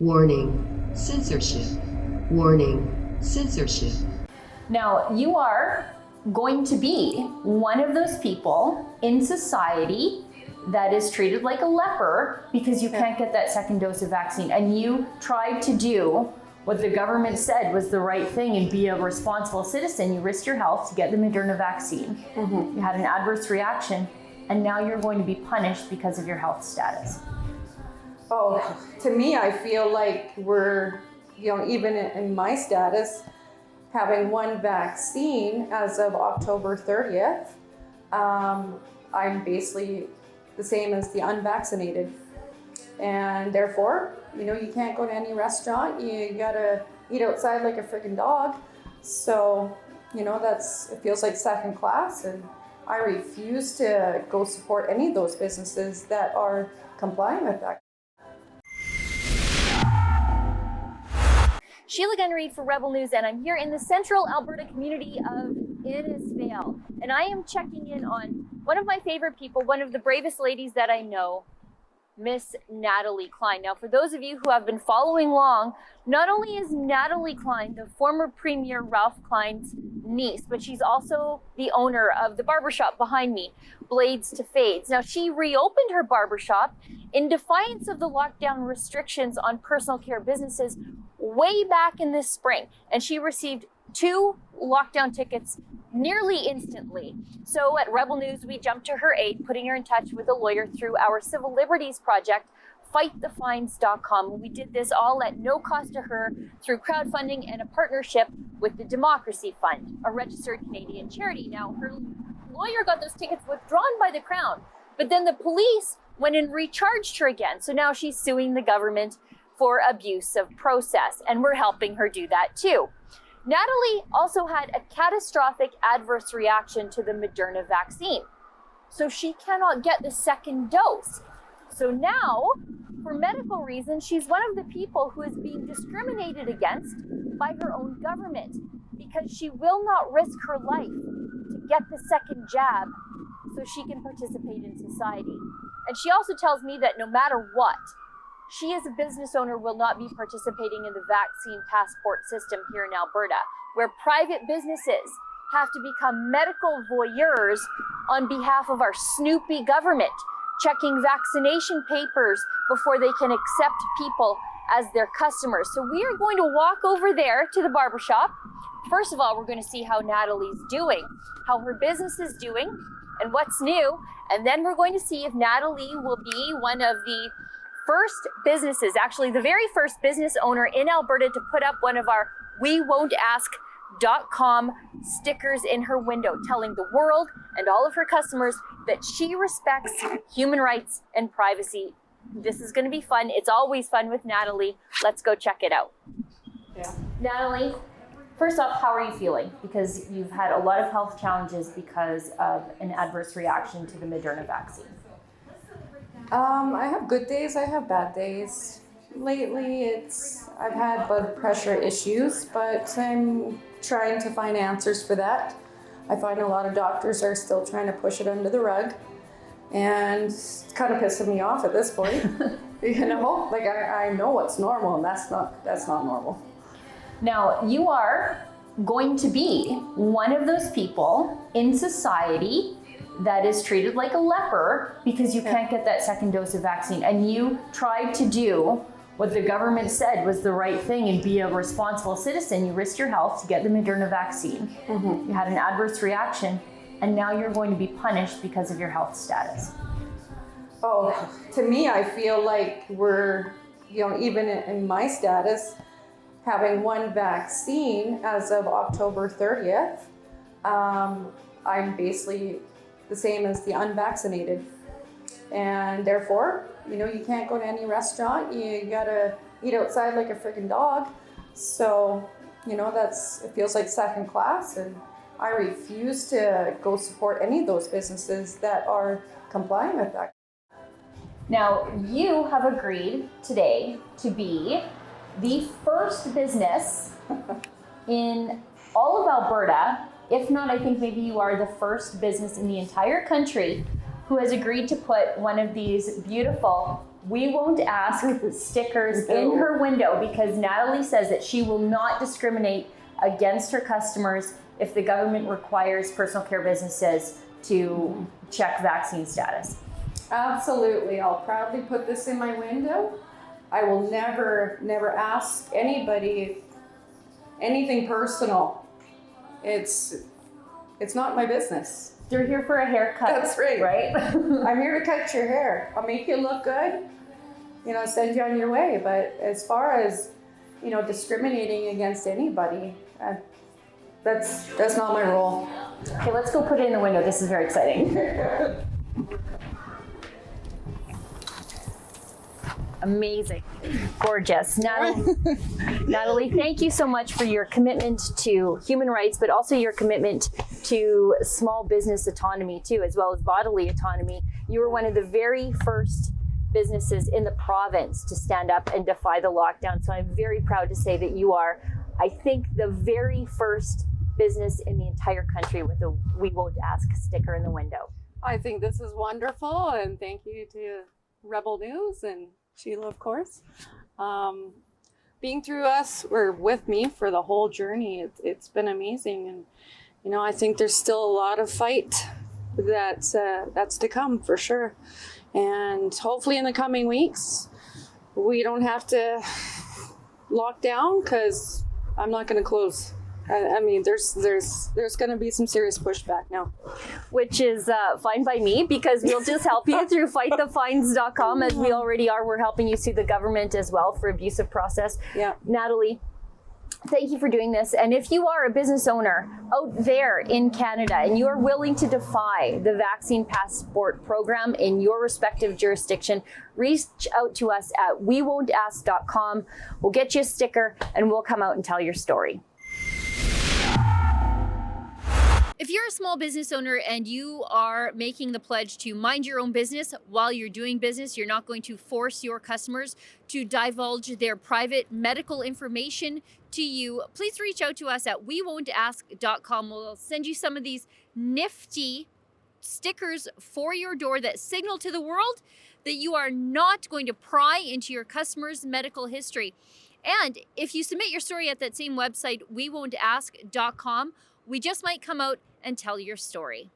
Warning, censorship. Warning, censorship. Now, you are going to be one of those people in society that is treated like a leper because you can't get that second dose of vaccine, and you tried to do what the government said was the right thing and be a responsible citizen. You risked your health to get the Moderna vaccine. You had an adverse reaction, and now you're going to be punished because of your health status. Oh, to me, I feel like we're, even in my status, having one vaccine as of October 30th, I'm basically the same as the unvaccinated. And therefore, you can't go to any restaurant. You gotta eat outside like a freaking dog. So, it feels like second class, and I refuse to go support any of those businesses that are complying with that. Sheila Gunn-Reid for Rebel News, and I'm here in the central Alberta community of Innisfail. And I am checking in on one of my favorite people, one of the bravest ladies that I know, Miss Natalie Klein. Now, for those of you who have been following along, not only is Natalie Klein the former Premier Ralph Klein's niece, but she's also the owner of the barbershop behind me, Bladez to Fadez. Now, she reopened her barbershop in defiance of the lockdown restrictions on personal care businesses way back in this spring, and she received 2 lockdown tickets nearly instantly. So at Rebel News, we jumped to her aid, putting her in touch with a lawyer through our civil liberties project, FightTheFines.com. We did this all at no cost to her through crowdfunding and a partnership with the Democracy Fund, a registered Canadian charity. Now, her lawyer got those tickets withdrawn by the Crown, but then the police went and recharged her again. So now she's suing the government for abuse of process, and we're helping her do that too. Natalie also had a catastrophic adverse reaction to the Moderna vaccine, so she cannot get the second dose. So now, for medical reasons, she's one of the people who is being discriminated against by her own government because she will not risk her life to get the second jab so she can participate in society. And she also tells me that no matter what, she as a business owner will not be participating in the vaccine passport system here in Alberta, where private businesses have to become medical voyeurs on behalf of our snoopy government, checking vaccination papers before they can accept people as their customers. So we are going to walk over there to the barbershop. First of all, we're going to see how Natalie's doing, how her business is doing, and what's new. And then we're going to see if Natalie will be one of the first businesses, actually the very first business owner in Alberta to put up one of our We Won't Ask.com stickers in her window, telling the world and all of her customers that she respects human rights and privacy. This is going to be fun. It's always fun with Natalie. Let's go check it out. Yeah. Natalie, first off, how are you feeling? Because you've had a lot of health challenges because of an adverse reaction to the Moderna vaccine. I have good days, I have bad days. Lately, I've had blood pressure issues, but I'm trying to find answers for that. I find a lot of doctors are still trying to push it under the rug, and it's kind of pissing me off at this point. Like I know what's normal, and that's not normal. Now, you are going to be one of those people in society that is treated like a leper because you can't get that second dose of vaccine, and you tried to do what the government said was the right thing and be a responsible citizen. You risked your health to get the Moderna vaccine. You had an adverse reaction, and now you're going to be punished because of your health status. Oh, to me, I feel like we're, even in my status, having one vaccine as of October 30th, I'm basically the same as the unvaccinated. And therefore, you can't go to any restaurant. You gotta eat outside like a freaking dog. So, it feels like second class, and I refuse to go support any of those businesses that are complying with that. Now, you have agreed today to be the first business in all of Alberta, if not, I think maybe you are the first business in the entire country who has agreed to put one of these beautiful "We Won't Ask" stickers in her window, because Natalie says that she will not discriminate against her customers if the government requires personal care businesses to check vaccine status. Absolutely. I'll proudly put this in my window. I will never ask anybody anything personal. It's not my business. You're here for a haircut. That's right. Right? I'm here to cut your hair. I'll make you look good, send you on your way. But as far as, discriminating against anybody, that's not my role. Okay, let's go put it in the window. This is very exciting. Amazing. Gorgeous. Natalie, thank you so much for your commitment to human rights, but also your commitment to small business autonomy too, as well as bodily autonomy. You were one of the very first businesses in the province to stand up and defy the lockdown. So I'm very proud to say that you are, I think, the very first business in the entire country with a "We Won't Ask" sticker in the window. I think this is wonderful, and thank you to Rebel News and Sheila, of course. Being through us, or with me for the whole journey, it's been amazing. And, I think there's still a lot of fight that's to come for sure. And hopefully in the coming weeks, we don't have to lock down, because I'm not going to close. I mean, there's going to be some serious pushback now. Which is fine by me, because we'll just help you through fightthefines.com, as we already are. We're helping you sue the government as well for abusive process. Yeah. Natalie, thank you for doing this. And if you are a business owner out there in Canada and you are willing to defy the vaccine passport program in your respective jurisdiction, reach out to us at wewontask.com. We'll get you a sticker and we'll come out and tell your story. If you're a small business owner and you are making the pledge to mind your own business while you're doing business, you're not going to force your customers to divulge their private medical information to you, please reach out to us at wewontask.com. We'll send you some of these nifty stickers for your door that signal to the world that you are not going to pry into your customers' medical history. And if you submit your story at that same website, wewontask.com, we just might come out and tell your story.